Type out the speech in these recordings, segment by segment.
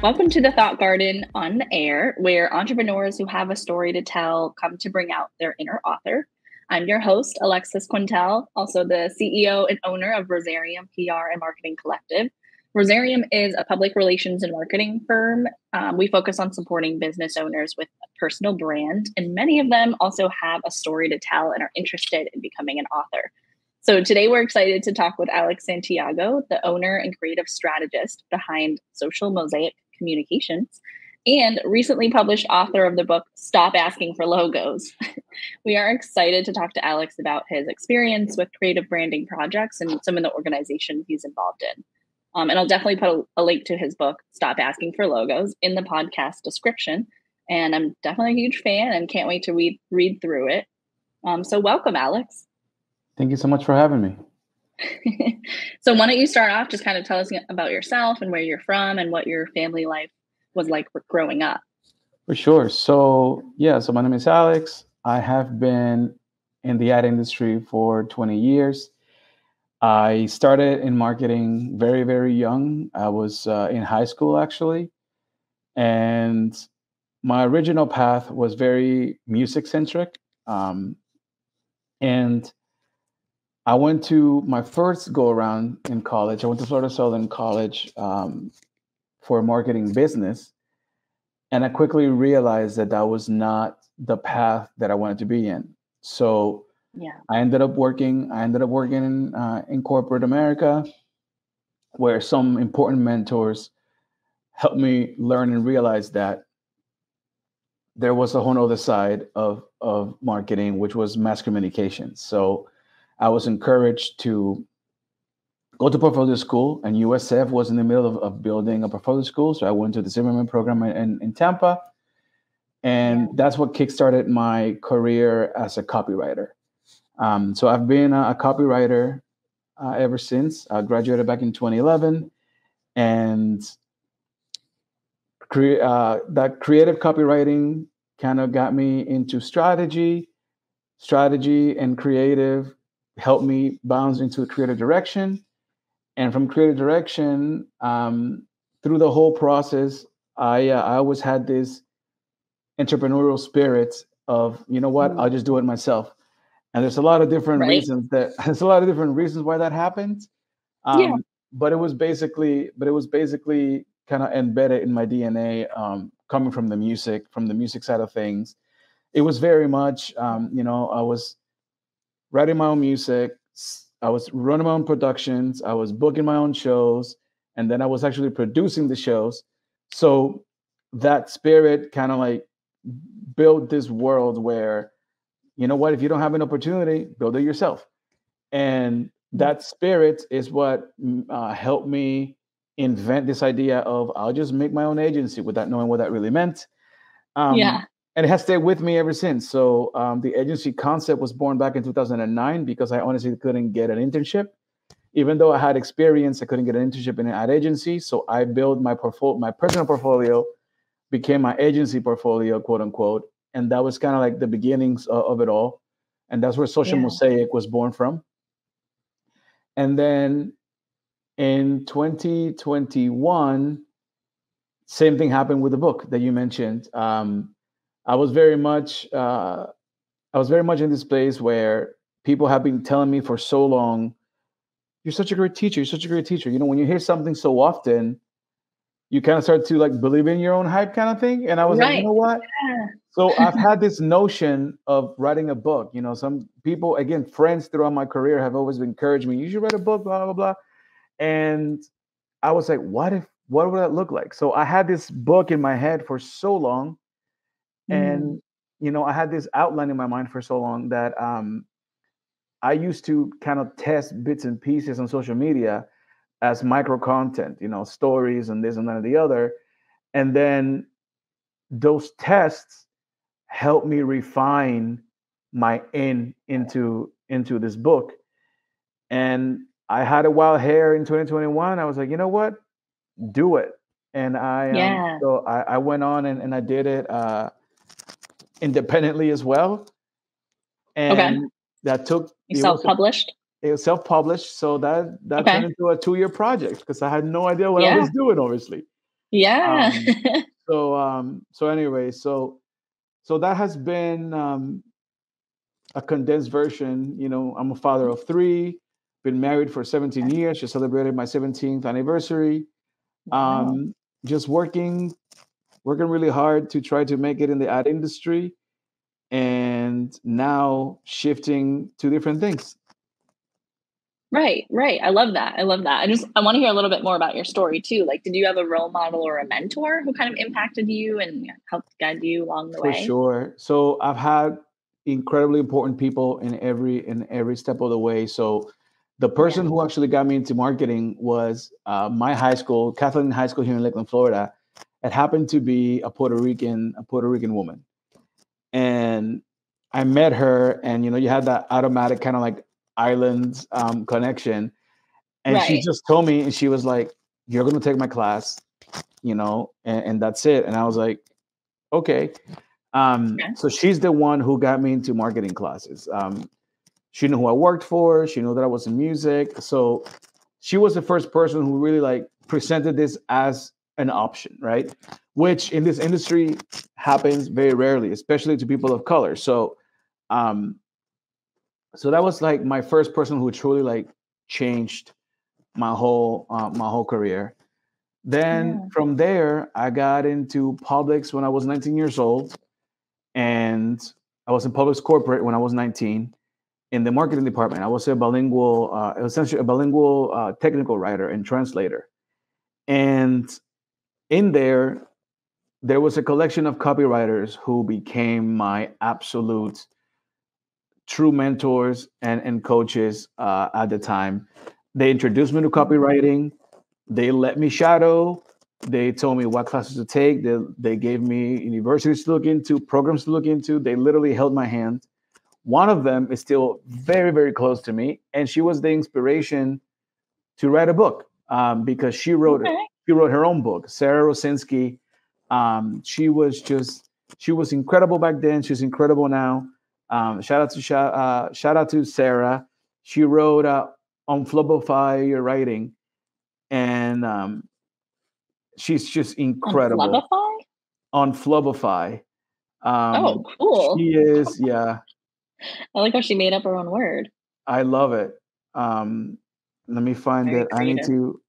Welcome to the Thought Garden on the air, where entrepreneurs who have a story to tell come to bring out their inner author. I'm your host, Alexis Quintal, also the CEO and owner of Rosarium PR and Marketing Collective. Rosarium is a public relations and marketing firm. We focus on supporting business owners with a personal brand, and many of them also have a story to tell and are interested in becoming an author. So today we're excited to talk with Alex Santiago, the owner and creative strategist behind Social Mosaic Communications and recently published author of the book Stop Asking for Logos. We are excited to talk to Alex about his experience with creative branding projects and some of the organizations he's involved in. And I'll definitely put a link to his book, Stop Asking for Logos, in the podcast description. And I'm definitely a huge fan and can't wait to read through it. So welcome, Alex. Thank you so much for having me. So why don't you start off, just kind of tell us about yourself and where you're from and what your family life was like growing up. For sure. So my name is Alex. I have been in the ad industry for 20 years. I started in marketing very, very young. I was in high school, actually. And my original path was very music-centric. And I went to my first go around in college. I went to Florida Southern College for a marketing business. And I quickly realized that was not the path that I wanted to be in. So I ended up working in corporate America, where some important mentors helped me learn and realize that there was a whole other side of marketing, which was mass communications. So I was encouraged to go to portfolio school, and USF was in the middle of building a portfolio school. So I went to the Zimmerman program in Tampa. And that's what kickstarted my career as a copywriter. So I've been a copywriter ever since. I graduated back in 2011. And that creative copywriting kind of got me into strategy and creative helped me bounce into creative direction. And from creative direction, through the whole process, I always had this entrepreneurial spirit of, you know what, I'll just do it myself. And there's a lot of different reasons why that happened. But it was basically kind of embedded in my DNA, coming from the music side of things. It was very much, I was writing my own music. I was running my own productions. I was booking my own shows. And then I was actually producing the shows. So that spirit kind of like built this world where, you know what, if you don't have an opportunity, build it yourself. And that spirit is what helped me invent this idea of I'll just make my own agency without knowing what that really meant. And it has stayed with me ever since. So the agency concept was born back in 2009 because I honestly couldn't get an internship. Even though I had experience, I couldn't get an internship in an ad agency. So I built my personal portfolio, became my agency portfolio, quote unquote. And that was kind of like the beginnings of it all. And that's where Social Mosaic was born from. And then in 2021, same thing happened with the book that you mentioned. I was very much in this place where people have been telling me for so long, you're such a great teacher. You're such a great teacher. You know, when you hear something so often, you kind of start to like believe in your own hype kind of thing. And I was like, you know what? So I've had this notion of writing a book. You know, some people, again, friends throughout my career have always encouraged me, you should write a book, blah, blah, blah. And I was like, what would that look like? So I had this book in my head for so long. And, you know, I had this outline in my mind for so long that I used to kind of test bits and pieces on social media as micro content, you know, stories and this and that and the other. And then those tests helped me refine my into this book. And I had a wild hair in 2021. I was like, you know what? Do it. And I went on and I did it independently as well. And that took self-published. It was self-published, so that turned into a 2-year project because I had no idea what I was doing, obviously. Yeah. So anyway, so that has been a condensed version. I'm a father of three, been married for 17 years, just celebrated my 17th anniversary. Wow. Just working really hard to try to make it in the ad industry, and now shifting to different things. Right, right. I love that. I love that. I want to hear a little bit more about your story too. Like, did you have a role model or a mentor who kind of impacted you and helped guide you along the For way? sure. So I've had incredibly important people in every step of the way. So the Yeah. person who actually got me into marketing was my high school, Kathleen High School here in Lakeland, Florida. It happened to be a Puerto Rican woman, and I met her, and you had that automatic kind of like island connection, and she Right. just told me, and she was like, "You're going to take my class, and that's it." And I was like, "Okay." Okay. So she's the one who got me into marketing classes. She knew who I worked for. She knew that I was in music. So she was the first person who really like presented this as an option, right? Which in this industry happens very rarely, especially to people of color. Um, so that was like my first person who truly like changed my whole career. Then Yeah. from there, I got into Publix when I was 19 years old, and I was in Publix corporate when I was 19 in the marketing department. I was a bilingual, essentially a bilingual technical writer and translator. And in there was a collection of copywriters who became my absolute true mentors and coaches at the time. They introduced me to copywriting. They let me shadow. They told me what classes to take. They gave me universities to look into, programs to look into. They literally held my hand. One of them is still very, very close to me, and she was the inspiration to write a book because Okay. she wrote her own book. Sarah Rosinski. She was incredible back then. She's incredible now. Shout out to Sarah. She wrote on Flubify Your Writing, and she's just On incredible Flubify? on Flubify. Oh, She cool. is, yeah. I like how she made up her own word. I love it. Um, Let me find Very it. I need creative. to.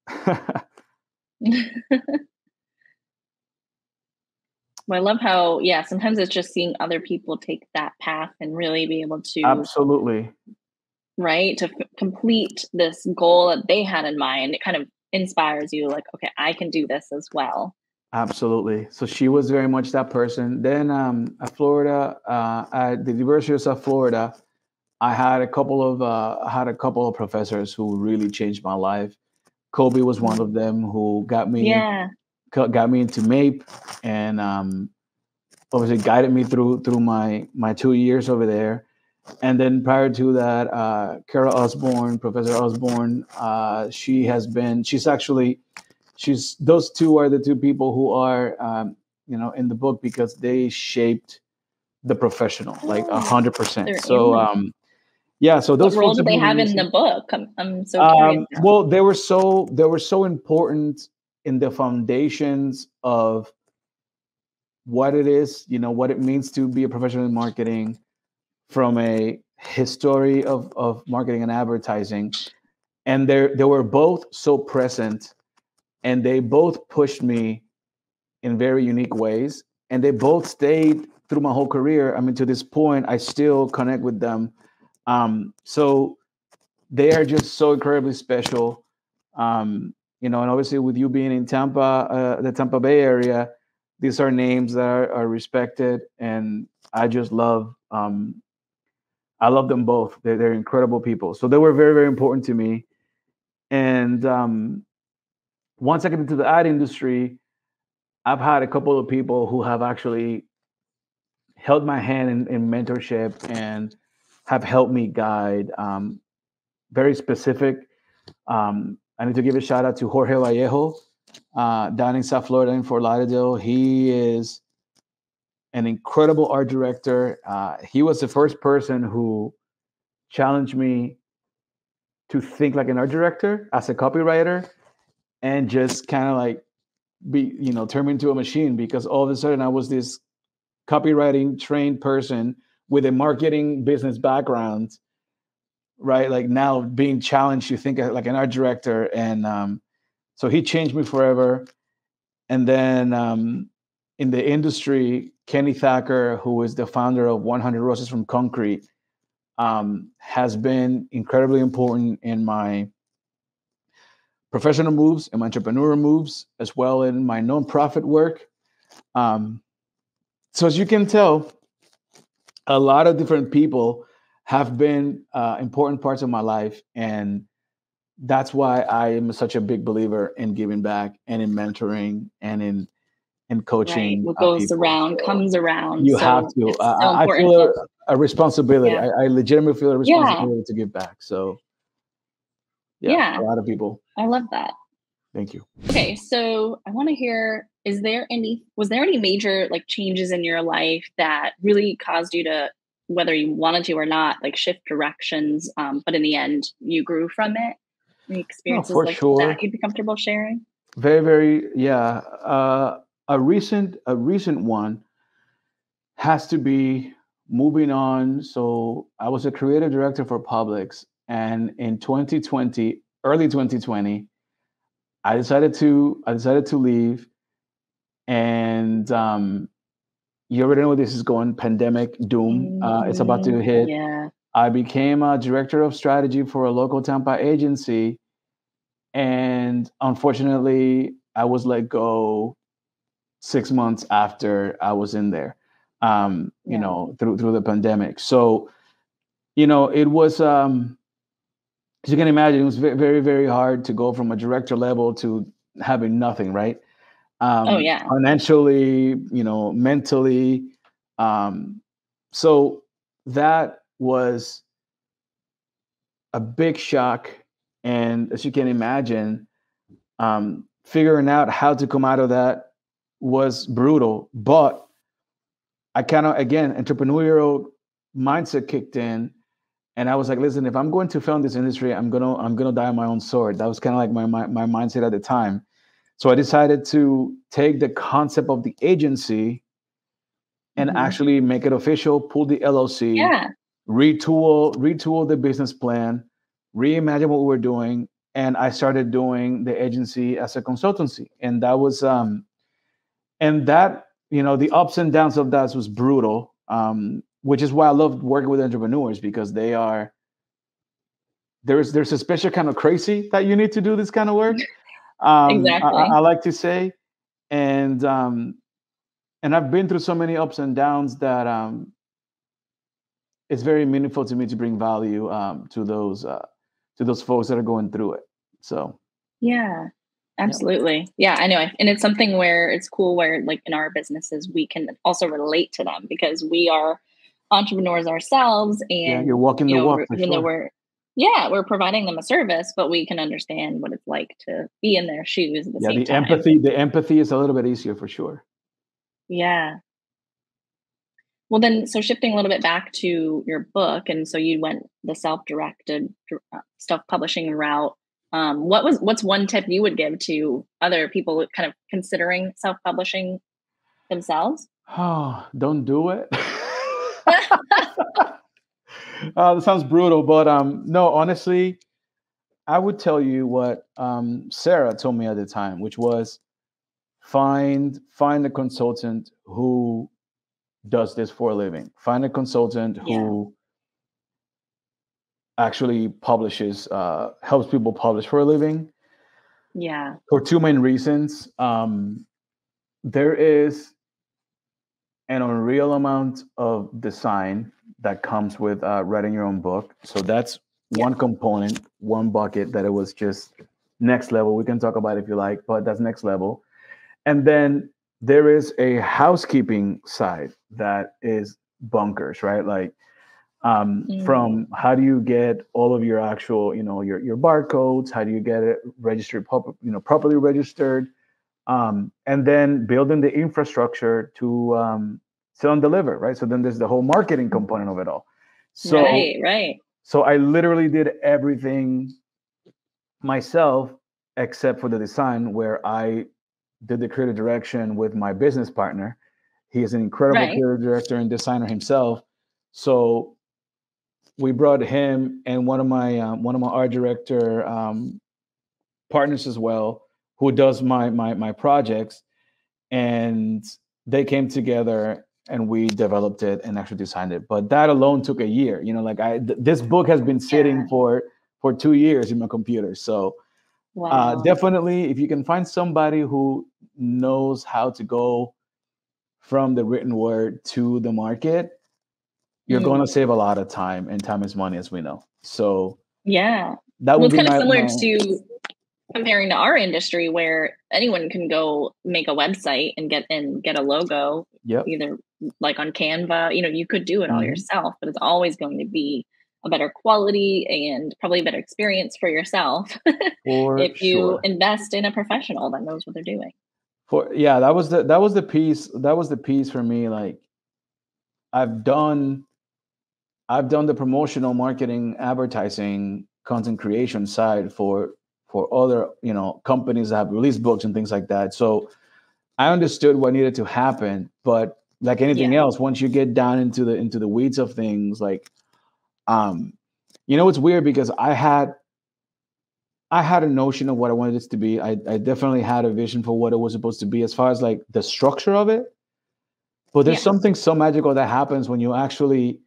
Well, I love how, yeah, sometimes it's just seeing other people take that path and really be able to, Absolutely. right, to complete this goal that they had in mind. It kind of inspires you, like, okay, I can do this as well. Absolutely. So she was very much that person. Then at Florida, at the University of South Florida, I had a couple of professors who really changed my life. Kobe was one of Mm. them who Yeah. got me into MAPE, and obviously guided me through my 2 years over there. And then prior to that, Kara Osborne, Professor Osborne, she's those two are the two people who are in the book because they shaped the professional like a Oh, hundred percent. they're in So the yeah, so what those role folks do have they been have in the amazing. book? I'm so curious now. Well, they were so important in the foundations of what it is, what it means to be a professional in marketing from a history of marketing and advertising. And they were both so present, and they both pushed me in very unique ways. And they both stayed through my whole career. I mean, to this point, I still connect with them. So they are just so incredibly special. And obviously with you being in Tampa, the Tampa Bay area, these are names that are respected, and I love them both. They're incredible people. So they were very, very important to me. And once I get into the ad industry, I've had a couple of people who have actually held my hand in mentorship and have helped me guide very specific. I need to give a shout out to Jorge Vallejo down in South Florida in Fort Lauderdale. He is an incredible art director. He was the first person who challenged me to think like an art director as a copywriter, and just kind of like turn me into a machine, because all of a sudden I was this copywriting trained person with a marketing business background, right? Like now being challenged to think like an art director. And so he changed me forever. And then in the industry, Kenny Thacker, who is the founder of 100 Roses from Concrete, has been incredibly important in my professional moves and my entrepreneurial moves, as well in my nonprofit work. So as you can tell, a lot of different people have been important parts of my life. And that's why I am such a big believer in giving back and in mentoring and in coaching. Right. What goes people. around comes around. You so have to. It's so I important feel a responsibility. Yeah. I legitimately feel a responsibility to give back. So yeah, a lot of people. I love that. Thank you. Okay, so I want to hear, was there any major like changes in your life that really caused you to, whether you wanted to or not, like shift directions, but in the end you grew from it? Any experiences for like sure. that you'd be comfortable sharing? Very, very, yeah. A recent one has to be moving on. So I was a creative director for Publix, and in 2020, early 2020, I decided to leave. And you already know where this is going. Pandemic doom. It's about to hit. Yeah. I became a director of strategy for a local Tampa agency, and unfortunately, I was let go 6 months after I was in there. Through the pandemic. So, it was. As you can imagine, it was very, very, very hard to go from a director level to having nothing, right? Financially, mentally. So that was a big shock. And as you can imagine, figuring out how to come out of that was brutal. But I kind of, again, entrepreneurial mindset kicked in. And I was like, listen, if I'm going to film this industry, I'm gonna die on my own sword. That was kind of like my mindset at the time. So I decided to take the concept of the agency and actually make it official, pull the LLC, retool the business plan, reimagine what we were doing. And I started doing the agency as a consultancy. And that was, the ups and downs of that was brutal, which is why I love working with entrepreneurs, because there's a special kind of crazy that you need to do this kind of work. Exactly. I like to say, and I've been through so many ups and downs that it's very meaningful to me to bring value to those folks that are going through it. So yeah, absolutely. Yeah, I know. And it's something where it's cool where like in our businesses, we can also relate to them because we are entrepreneurs ourselves. And you're walking the walk. Even though we're providing them a service, but we can understand what it's like to be in their shoes at the same time. The empathy is a little bit easier for sure. Yeah. Well, then, so shifting a little bit back to your book, and so you went the self-directed self-publishing route. What's one tip you would give to other people kind of considering self-publishing themselves? Oh, don't do it. That sounds brutal, but no, honestly, I would tell you what Sarah told me at the time, which was find a consultant who does this for a living. Find a consultant who actually publishes, helps people publish for a living. Yeah. For two main reasons. There is an unreal amount of design that comes with writing your own book. So that's one component, one bucket that it was just next level. We can talk about it if you like, but that's next level. And then there is a housekeeping side that is bunkers, right? Like from how do you get all of your actual, your barcodes? How do you get it registered, properly registered? And then building the infrastructure to sell and deliver, right? So then there's the whole marketing component of it all. So, right. So I literally did everything myself except for the design, where I did the creative direction with my business partner. He is an incredible Right. creative director and designer himself. So we brought him and one of my art director partners as well, who does my projects, and they came together and we developed it and actually designed it. But that alone took a year. You know, like this book has been sitting Yeah. for 2 years in my computer. So Wow. definitely, if you can find somebody who knows how to go from the written word to the market, you're going to Mm. save a lot of time, and time is money, as we know. So Yeah. that Well, would it's be kind of similar my to comparing to our industry where anyone can go make a website and get a logo yep. either like on Canva. You could do it all Mhm. yourself, but it's always going to be a better quality and probably a better experience for yourself For if you sure. invest in a professional that knows what they're doing. For yeah, that was the piece for me. Like I've done I've done the promotional marketing, advertising, content creation side for other, companies that have released books and things like that. So I understood what needed to happen, but like anything Yeah. else, once you get down into the weeds of things, like um, it's weird because I had a notion of what I wanted this to be. I definitely had a vision for what it was supposed to be as far as like the structure of it. But there's Yeah. something so magical that happens when you actually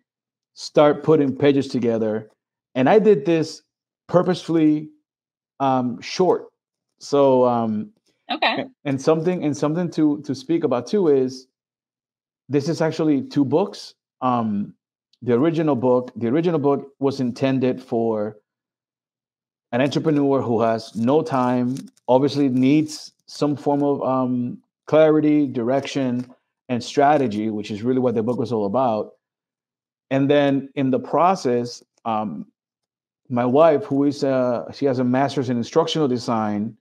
start putting pages together. And I did this purposefully short. So Okay. and something to speak about too is this is actually two books. The original book was intended for an entrepreneur who has no time, obviously needs some form of clarity, direction, and strategy, which is really what the book was all about. And then in the process, my wife, she has a master's in instructional design,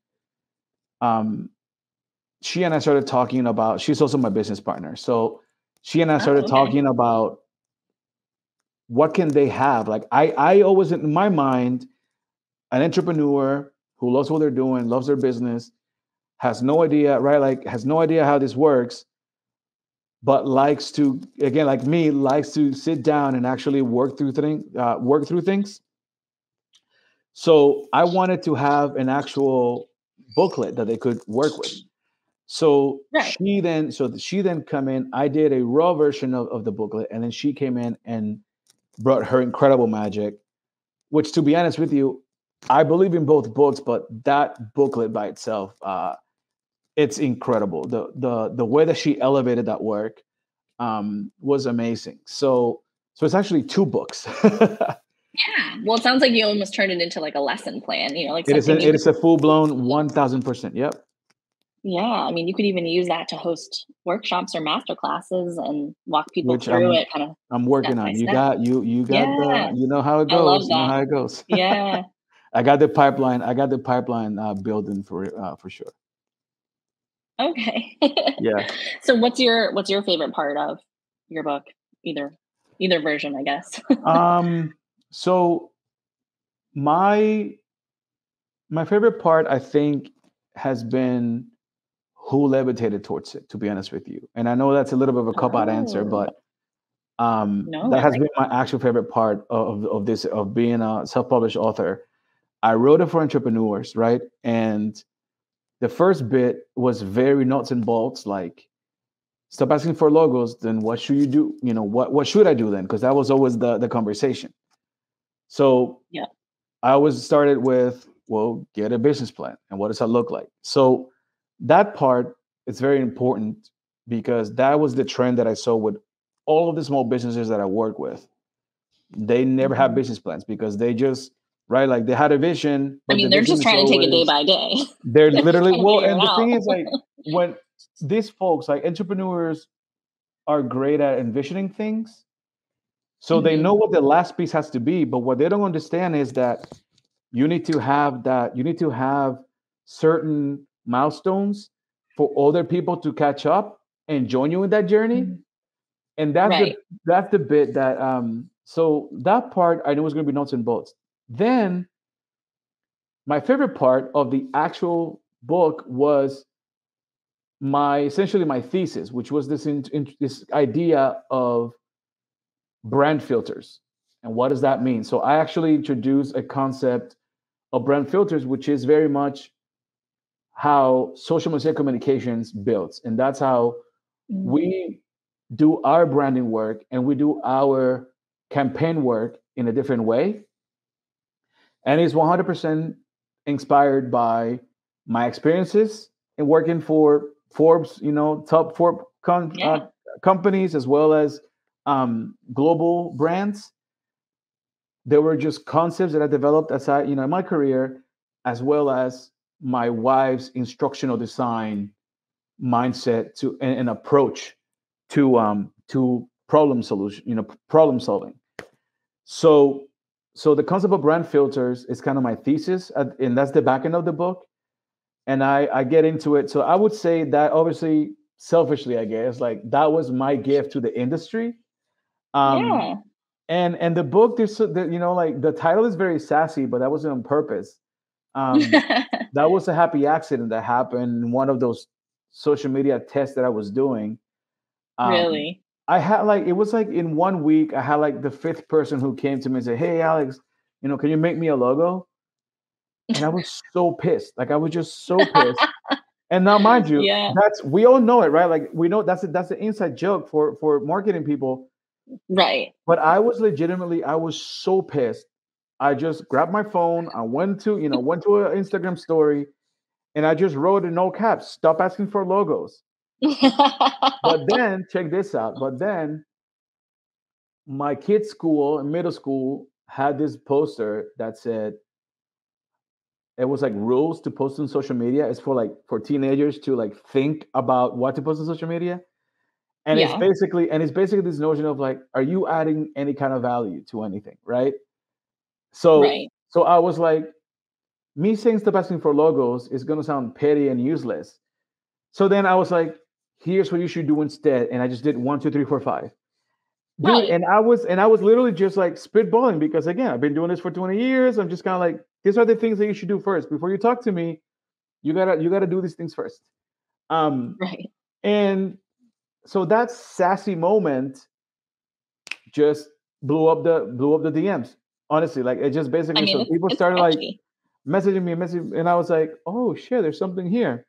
um, she and I started talking about. She's also my business partner, so she and I Oh, started okay. talking about what can they have. Like I always in my mind, an entrepreneur who loves what they're doing, loves their business, has no idea, right? Like has no idea how this works, but likes to, again, like me, likes to sit down and actually work through things. So I wanted to have an actual booklet that they could work with. So Right. she then come in. I did a raw version of the booklet, and then she came in and brought her incredible magic. Which, to be honest with you, I believe in both books, but that booklet by itself, it's incredible. The way that she elevated that work was amazing. So it's actually two books. Yeah. Well, it sounds like you almost turned it into like a lesson plan, like It is something you it could. is a full blown 1,000%. Yep. Yeah, I mean, you could even use that to host workshops or master classes and walk people Which through it kind of I'm step working by on. step. You got Yeah, you know how it I love goes. You know that. how it goes. Yeah. I got the pipeline. I got the pipeline building for sure. Okay. Yeah. So what's your favorite part of your book? Either either version, I guess. So my my favorite part, I think, has been who levitated towards it. To be honest with you, and I know that's a little bit of a cop out answer, Oh, but no, that I has like been my actual favorite part of this of being a self published author. I wrote it for entrepreneurs, right? And the first bit was very nuts and bolts, like stop asking for logos. Then what should you do? What should I do then? Because that was always the conversation. So yeah. I always started with, well, get a business plan and what does that look like? So that part is very important because that was the trend that I saw with all of the small businesses that I work with. They never have Mhm. business plans because they just, right, like they had a vision, I but the mean, they're vision just is trying to take it day always by day, they're literally, trying to well, figure and it the out. thing is like when these folks, like entrepreneurs, are great at envisioning things. So they Mhm. know what the last piece has to be, but what they don't understand is that you need to have certain milestones for other people to catch up and join you in that journey. Mhm. And Right. that's the bit that so that part I knew was going to be nuts and bolts. Then my favorite part of the actual book was essentially my thesis, which was this idea of brand filters. And what does that mean? So I actually introduced a concept of brand filters, which is very much how Social Mosaic Communications builds. And that's how we do our branding work and we do our campaign work in a different way. And it's 100% inspired by my experiences in working for Forbes, top companies, as well as global brands. There were just concepts that I developed aside, in my career, as well as my wife's instructional design mindset to an approach to problem solving. So the concept of brand filters is kind of my thesis, and that's the back end of the book. And I get into it. So I would say that, obviously, selfishly, I guess, like that was my gift to the industry. Yeah. And the book, like the title is very sassy, but that wasn't on purpose. That was a happy accident that happened in one of those social media tests that I was doing. Really? I had it was like in 1 week, I had like the fifth person who came to me and said, "Hey, Alex, can you make me a logo?" And I was so pissed. Like I was just so pissed. And now, mind you, Yeah. we all know it, right? Like we know that's an inside joke for marketing people. Right. But I was so pissed. I just grabbed my phone. I went to an Instagram story, and I just wrote in all caps, "Stop asking for logos." But then check this out. But then my kids' school in middle school had this poster that said, it was like rules to post on social media. It's for teenagers to think about what to post on social media. And it's basically this notion of are you adding any kind of value to anything, right? So I was like, me saying stop asking for logos is gonna sound petty and useless. So then I was like, here's what you should do instead. And I just did 1, 2, 3, 4, 5. Dude, and I was literally just spitballing, because again, I've been doing this for 20 years. I'm just kind of like, these are the things that you should do first. Before you talk to me, you gotta do these things first. And so that sassy moment just blew up the DMs. Honestly, it just basically, so people started messaging me, and I was like, oh shit, there's something here.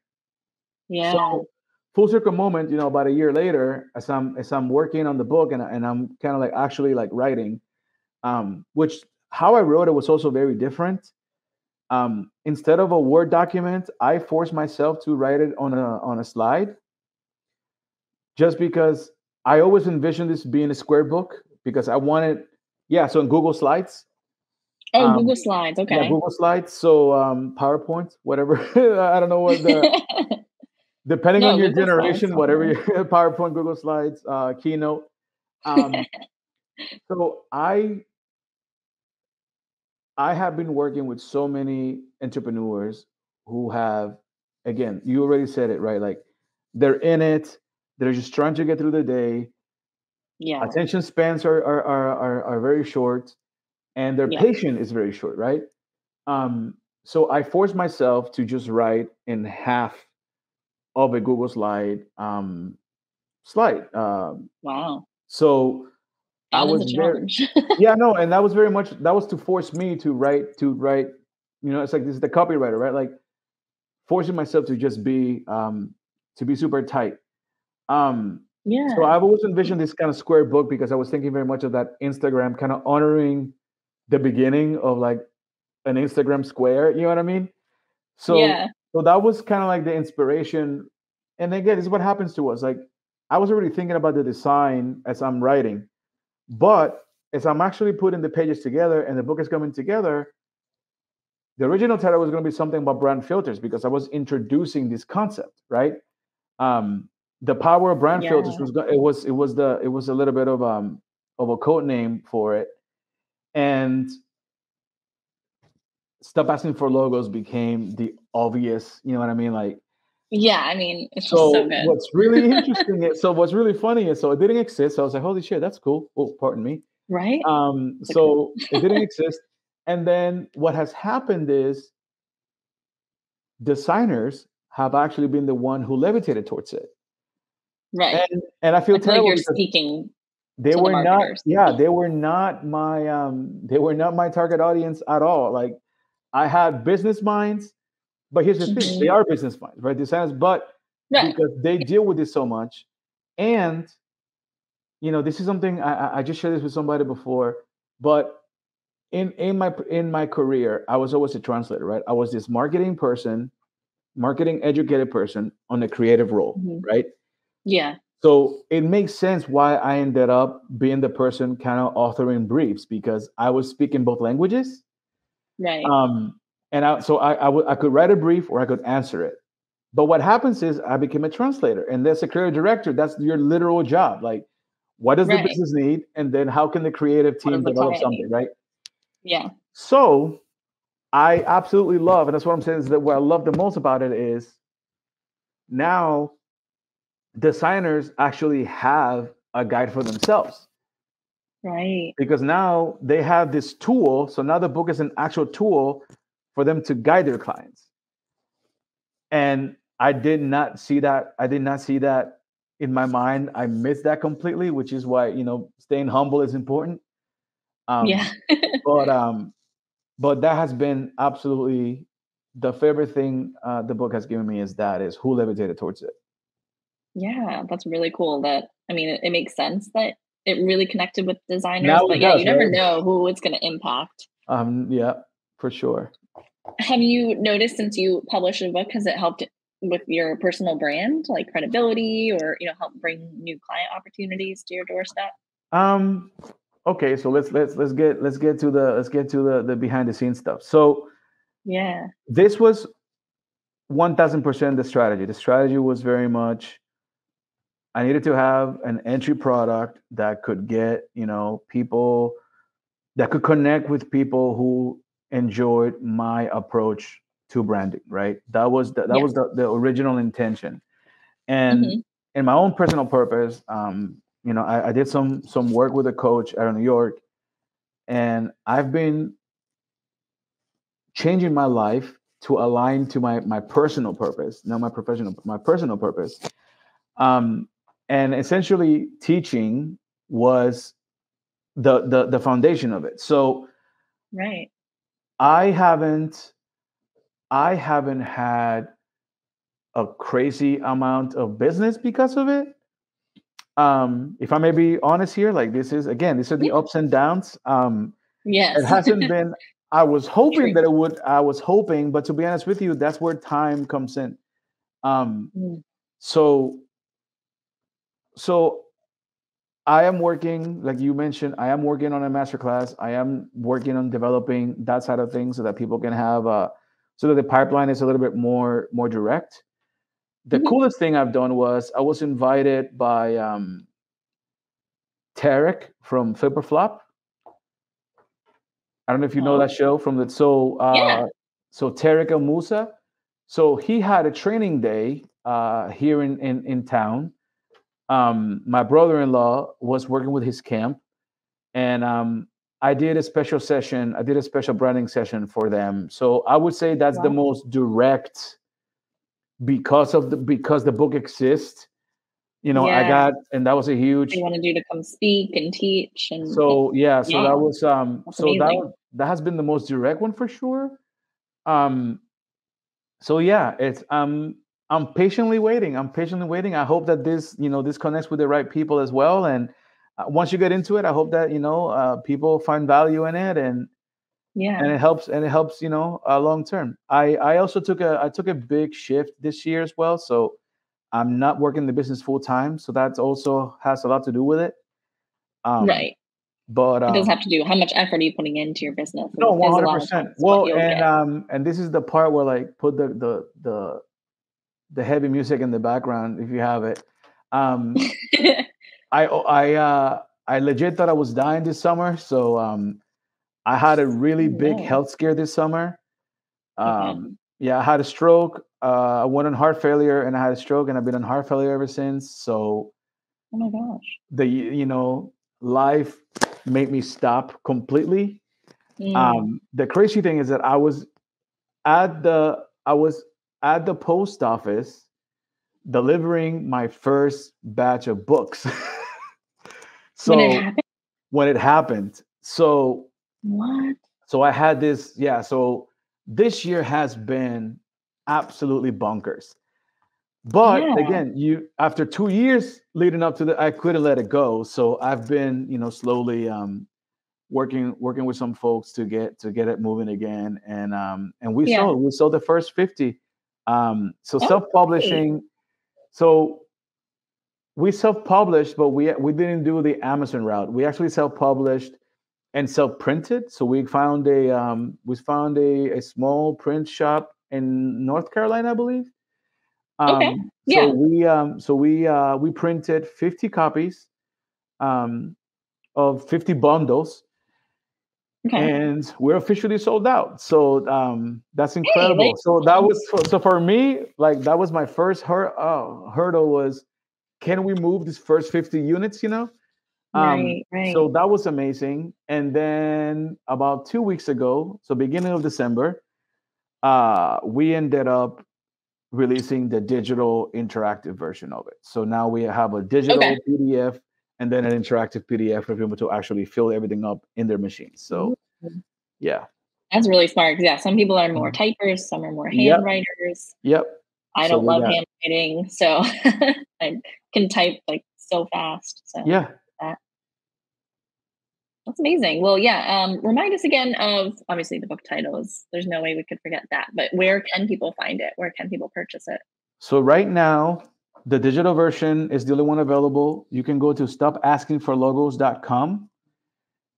Yeah. So full circle moment, about a year later, as I'm working on the book, and I'm kind of actually writing, which how I wrote it was also very different. Instead of a Word document, I forced myself to write it on a slide, just because I always envisioned this being a square book, because I wanted, so in Google Slides. Oh, Google Slides. Okay. Yeah, Google Slides. So PowerPoint, whatever. I don't know what depending on your Google generation, Slides, whatever your PowerPoint, Google Slides, Keynote. So I have been working with so many entrepreneurs who have, again, you already said it, right? They're in it. They're just trying to get through the day. Yeah. Attention spans are very short, and their patience is very short, right? So I forced myself to just write in half of a Google slide. Wow. So I was very, no, and that was very much, that was to force me to write. It's like, this is the copywriter, right? Forcing myself to just be super tight. So I've always envisioned this kind of square book, because I was thinking very much of that Instagram, kind of honoring the beginning of an Instagram square. You know what I mean? So that was kind of the inspiration. And again, this is what happens to us. I was already thinking about the design as I'm writing, but as I'm actually putting the pages together and the book is coming together, the original title was going to be something about brand filters, because I was introducing this concept, right? The power of brand filters was a little bit of a code name for it. And stop asking for logos became the obvious, you know what I mean? It's just so good. What's really interesting what's really funny is, so it didn't exist. So I was like, holy shit, that's cool. Oh, pardon me. Right. So it didn't exist. And then what has happened is designers have actually been the one who levitated towards it. Right. And I feel I feel like terrible you're because speaking they to the were not, marketers. yeah, they were not my target audience at all. Like I had business minds, but here's the thing, they Mhm. are business minds, right? Designers, but Right. because they deal with this so much. And this is something I just shared this with somebody before, but in my career, I was always a translator, right? I was this marketing educated person on a creative role, Mhm. right? Yeah. So it makes sense why I ended up being the person kind of authoring briefs because I was speaking both languages. Right. And I could write a brief or I could answer it. But what happens is I became a translator, and that's a creative director. That's your literal job. Like, what does the Right. business need, and then how can the creative What team does the develop client something, need? right? Yeah. So I absolutely love, and that's what I'm saying is that what I love the most about it is now designers actually have a guide for themselves Right. because now they have this tool. So now the book is an actual tool for them to guide their clients. And I did not see that. I did not see that in my mind. I missed that completely, which is why staying humble is important. Yeah. Um, but um, but that has been absolutely the favorite thing the book has given me is who levitated towards it. Yeah, that's really cool that I mean, it makes sense that it really connected with designers, Now but it yeah, you does, never right? know who it's gonna impact. Yeah, for sure. Have you noticed since you published a book, has it helped with your personal brand, like credibility or, help bring new client opportunities to your doorstep? Um, okay, so let's get to the behind the scenes stuff. So Yeah. this was 1000% the strategy. The strategy was very much I needed to have an entry product that could get people that could connect with people who enjoyed my approach to branding. Right. That Yeah. was the original intention. And Mhm. in my own personal purpose, I did some work with a coach out of New York, and I've been changing my life to align to my personal purpose, not my personal purpose. Um, and essentially, teaching was the foundation of it. So Right. I haven't I haven't had a crazy amount of business because of it. If I may be honest here, like these are the Yeah. ups and downs. It Yes. hasn't been. I was hoping True. that it would. I was hoping, but to be honest with you, that's where time comes in. Um, Mm. so so I am working, like you mentioned, I am working on a masterclass. I am working on developing that side of things so that people can have so that the pipeline is a little bit more direct. The Mhm. coolest thing I've done was I was invited by Tarek from Flipper Flop. I don't know if you know that Oh, show from the yeah. so Tarek El Musa. So he had a training day here in town. My brother-in-law was working with his camp, and I did a special session. I did a special branding session for them. So I would say that's the Wow. most direct because the book exists. I Yeah. got, and that was a They huge. wanted you to come speak and teach and So yeah, so that wow, was that's so amazing. that has been the most direct one for sure. Um, so yeah, I'm patiently waiting. I'm patiently waiting. I hope that this connects with the right people as well. And once you get into it, I hope that people find value in it, and Yeah. it helps long term. I also took a big shift this year as well. So I'm not working the business full time. So that also has a lot to do with it. Um, Right. but It does have to do how much effort are you putting into your business no, is a lot of 100%. times what Well, you'll get. and this is the part where like put the heavy music in the background if you have it. Um, I legit thought I was dying this summer, so I had a really Oh, big no. health scare this summer. Okay. Yeah, I had a stroke. I went on heart failure, and I had a stroke, and I've been on heart failure ever since. So Oh my gosh. life made me stop completely. Mm. The crazy thing is that I was at the post office delivering my first batch of books. When it So happened? when it happened, What? so I had this, yeah. So this year has been absolutely bonkers. But Yeah. again, you after 2 years leading up to the, I couldn't let it go. So I've been, slowly working with some folks to get it moving again. And we Yeah. sold the first 50. So Oh, great. self-publishing. So we self-published, but we didn't do the Amazon route. We actually self-published and self-printed. So we found a small print shop in North Carolina, I believe. Okay. So Yeah. we printed 50 copies um, of 50 bundles, Okay. and we're officially sold out. So that's Hey, incredible. So that um, was so for me, like that was my first hurdle was, can we move these first 50 units? right, right. So that was amazing. And then about 2 weeks ago, so beginning of December, we ended up releasing the digital interactive version of it. So now we have a Okay. digital PDF and then an interactive PDF for people to actually fill everything up in their machines. Ooh. So yeah. That's really smart. 'Cause, yeah, some people are more Mhm. typers, some are more Yep. handwriters. Yep. I So don't we love got, handwriting, so I can type like so fast. So yeah. that that's amazing. Well, yeah. Remind us again of obviously the book titles. There's no way we could forget that. But where can people find it? Where can people purchase it? So right now, the digital version is the only one available. You can go to stopaskingforlogos.com,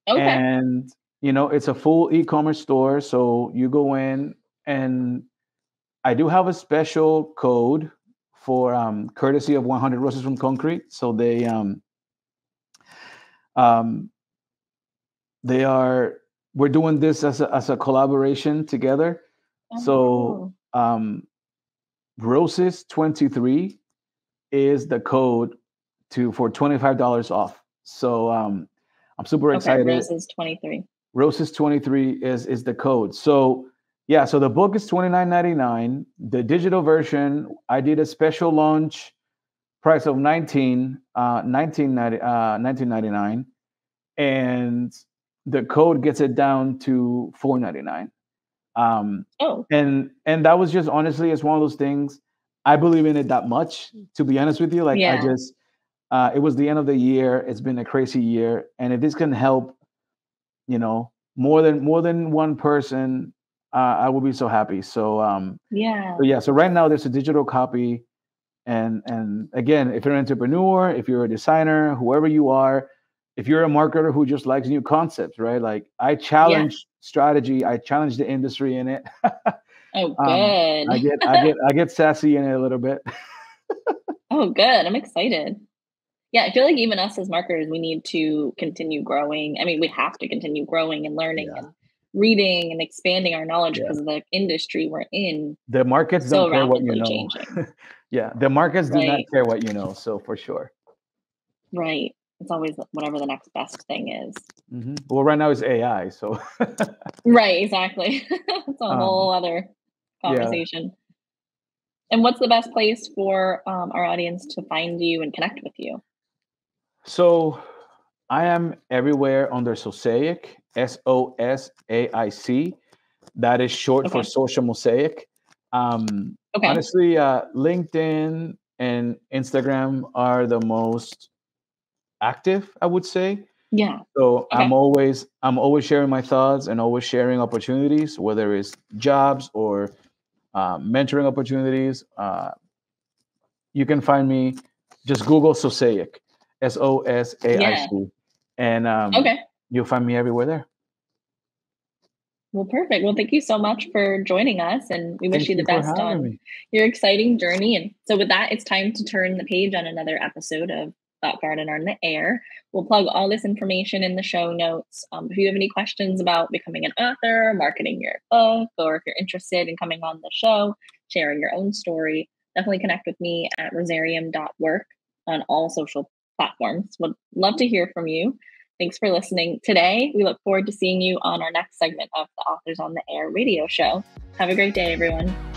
Okay. and it's a full e-commerce store. So you go in, and I do have a special code for courtesy of 100 Roses from Concrete. So um, they are we're doing this as a collaboration together. Oh, So cool. Roses 23 is the code for $25 off. So I'm super Okay. excited. Roses 23. Roses 23 is the code. So yeah, so the book is $29.99. The digital version, I did a special launch price of 19.99, and the code gets it down to $4.99. Um, Oh, and that was just, honestly, it's one of those things. I believe in it that much, to be honest with you. Like, I yeah. just it was the end of the year. It's been a crazy year, and if this can help, more than one person, I will be so happy. So Yeah. yeah. So right now there's a digital copy, and again, if you're an entrepreneur, if you're a designer, whoever you are, if you're a marketer who just likes new concepts, right? Like, I Yeah. challenge strategy, I challenge the industry in it. Oh, um, good. I get sassy in it a little bit. Oh, good. I'm excited. Yeah, I feel like even us as marketers, we need to continue growing. I mean, we have to continue growing and learning Yeah, and reading and expanding our knowledge yeah. because the industry we're in The markets is so don't care what you rapidly know. changing. Yeah, the markets do not Right. care what you know. So for sure. Right. It's always whatever the next best thing is. Well, right now it's AI. So Right, exactly. It's a um, whole other yeah. conversation. And what's the best place for our audience to find you and connect with you? So I am everywhere under Sosaic, SOSAIC. That is short for Okay. Social Mosaic. Okay. Honestly, LinkedIn and Instagram are the most active, I would say. Yeah. So I'm Okay. always I'm always sharing my thoughts and always sharing opportunities, whether it's jobs or mentoring opportunities. You can find me, just Google Sosaic, Yeah. SOSAIC, and Okay. you'll find me everywhere there. Well, perfect. Well, thank you so much for joining us, and we wish Thank you the you for best having on me. your exciting journey. And so, with that, it's time to turn the page on another episode of Thought Garden on the Air. We'll plug all this information in the show notes. If you have any questions about becoming an author, marketing your book, or if you're interested in coming on the show, sharing your own story, definitely connect with me at rosarium.work on all social platforms. Would love to hear from you. Thanks for listening today. We look forward to seeing you on our next segment of the Authors on the Air radio show. Have a great day, everyone.